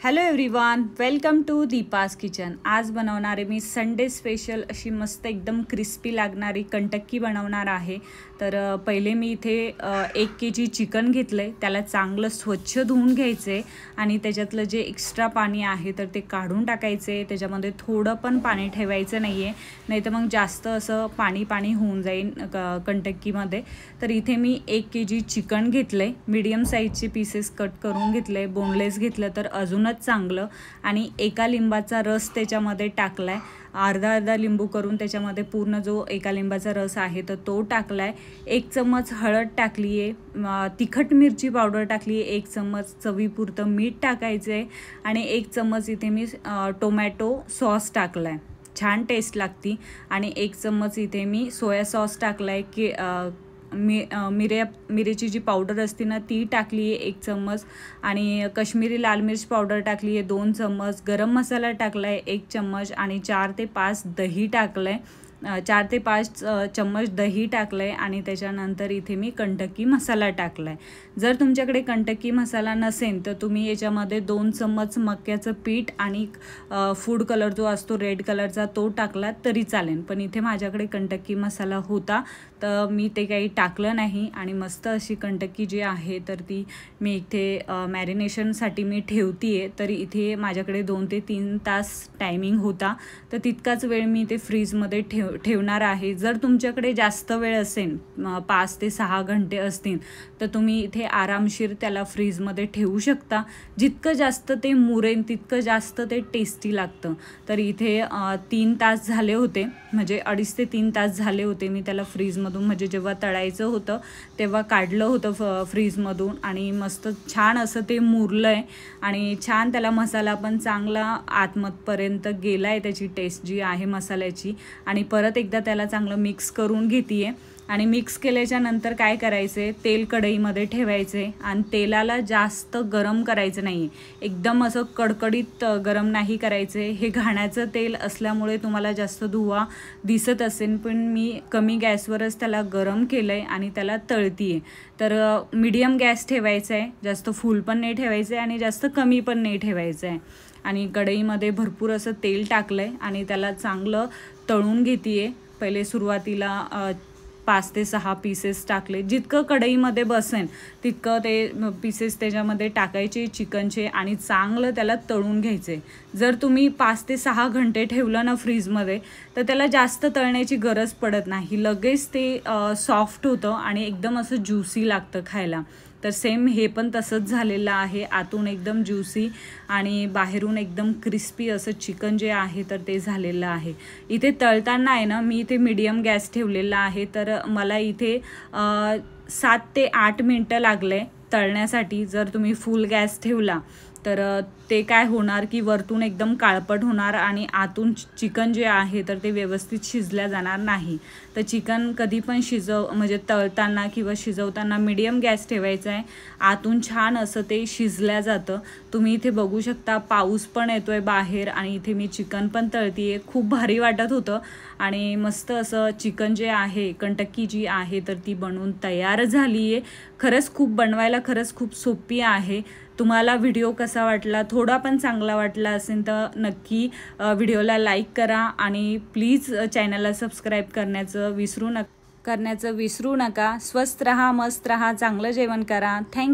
Hello everyone, welcome to Deepa's kitchen. आज बनवणार आहे मी संडे स्पेशल अशी मस्त एकदम क्रिस्पी लागणारी कंटक्की बनवणार आहे। तर पहिले मी इथे 1 kg चिकन घेतले, त्याला चांगलं स्वच्छ धुवून घ्यायचे आणि त्याच्यातलं जे एक्स्ट्रा पाणी आहे तर ते काढून टाकायचे। त्याच्यामध्ये थोडं पण पाणी ठेवायचं नाहीये, नाहीतर मग जास्त असं पाणी होऊन जाईल कंटक्कीमध्ये। तर इथे मी 1 kg चिकन घेतले, मीडियम साईजचे पीसेस कट करून घेतले, बोनलेस घेतलं तर अजून चांगलं। आणि एका लिंबाचा रस त्याच्यामध्ये टाकलाय, अर्धा लिंबू करून त्याच्यामध्ये पूर्ण जो एका लिंबाचा रस आहे तर तो टाकलाय। 1 चम्मच हळद टाकली आहे, तिखट मिरची पावडर टाकली आहे, 1 चम्मच चवीपुरतं मीठ टाकायचे आणि 1 चम्मच इथे मी टोमॅटो सॉस टाकलाय, छान टेस्ट लागती। आणि 1 चम्मच इथे मी सोया सॉस टाकलाय की मिरेची जी पावडर असते ना ती टाकली आहे 1 चम्मच आणि कश्मीरी लाल मिर्च पावडर टाकली आहे 2 चम्मच, गरम मसाला टाकलाय 1 चम्मच आणि 4 ते 5 दही टाकलंय, 4 ते 5 चम्मच दही टाकलंय आणि त्याच्यानंतर इथे मी कंटक्की मसाला टाकलाय। जर तुमच्याकडे कंटक्की मसाला नसेल तर तुम्ही याच्यामध्ये 2 चम्मच मक्याचं पीठ आणि फूड कलर जो असतो रेड कलरचा तो टाकला तरी चालेल, पण इथे माझ्याकडे कंटक्की मसाला होता तर मी ते काही टाकलं नाही। आणि मस्त अशी कंटक्की जी आहे तर ती मी इथे मॅरिनेशनसाठी मी ठेवतीये। तर इथे माझ्याकडे 2 ते 3 तास टायमिंग होता, तर तितकाच वेळ मी ते फ्रीजमध्ये ठेवणार आहे। जर तुमच्याकडे जास्त वेळ असेल 5 ते 6 घंटे असतील तर तुम्ही इथे आरामशीर त्याला फ्रीजमध्ये ठेवू शकता। जितकं जास्त ते मुरेन तितकं जास्त ते टेस्टी लागतं। तर इथे 3 तास झाले होते, म्हणजे 2.5 ते 3 तास झाले होते मी त्याला फ्रीजमधून, म्हणजे जेव्हा तळायचं होतं तेव्हा काढलं होतं फ्रीजमधून आणि मस्त छान असं ते मुरलंय आणि छान त्याला मसाला पण चांगला आतमधपर्यंत गेलाय, त्याची टेस्ट जी आहे मसाल्याची। आणि परत एकदा त्याला चांगलं मिक्स करून घेतीये आणि मिक्स केल्याच्या नंतर काय करायचे, तेल कढईमध्ये ठेवायचे आणि तेलाला जास्त गरम करायचं नाही, एकदम असं कडकडीत गरम नाही करायचे। हे घाण्याचं तेल असल्यामुळे तुम्हाला जास्त धुवा दिसत असेल, पण मी कमी गॅसवरच त्याला गरम केलंय आणि त्याला तळतीये। तर मीडियम गॅस ठेवायचा आहे, जास्त फुल पण नाही ठेवायचं आणि जास्त कमी पण नाही ठेवायचं आहे। आणि कढईमध्ये भरपूर असं तेल टाकलंय आणि त्याला चांगलं तळून घेतीये। पहिले सुरुवातीला 5 ते 6 पीसेस टाकले, जितकं कढईमध्ये बसेल तितकं ते पीसेस त्याच्यामध्ये टाकायचे चिकनचे आणि चांगलं त्याला तळून घ्यायचे। जर तुम्ही 5 ते 6 घंटे ठेवलं ना फ्रीजमध्ये तर त्याला जास्त तळण्याची गरज पडत नाही, लगेच ते सॉफ्ट होतं आणि एकदम असं ज्युसी लागतं खायला। तर सेम हे पण तसंच झालेलं आहे, आतून एकदम ज्युसी आणि बाहेरून एकदम क्रिस्पी असं चिकन जे आहे तर ते झालेलं आहे। इथे तळताना आहे ना मी इथे मीडियम गॅस ठेवलेला आहे, तर मला इथे 7 ते 8 मिनटं लागले तळण्यासाठी। जर तुम्ही फुल गॅस ठेवला तर ते काय होणार की वरतून एकदम काळपट होणार आणि आतून चिकन जे आहे तर ते व्यवस्थित शिजल्या जाणार नाही। तर चिकन कधी पण म्हणजे तळताना किंवा शिजवताना मीडियम गॅस ठेवायचा आहे, आतून छान असं ते शिजल्या जातं। तुम्ही इथे बघू शकता पाऊस पण येतोय बाहेर आणि इथे मी चिकन पण तळतीये, खूप भारी वाटत होतं। आणि मस्त असं चिकन जे आहे कंटक्की जी आहे तर ती बनवून तयार झाली आहे। खरंच बनवायला खरंच खूप सोपी आहे। तुम्हाला व्हिडिओ कसा वाटला, थोडा पण चांगला वाटला असेल तर नक्की व्हिडिओला लाईक करा आणि प्लीज चॅनलला सबस्क्राईब करण्याचं विसरू नका। स्वस्त रहा, मस्त रहा, चांगलं जेवण करा। थँक्यू।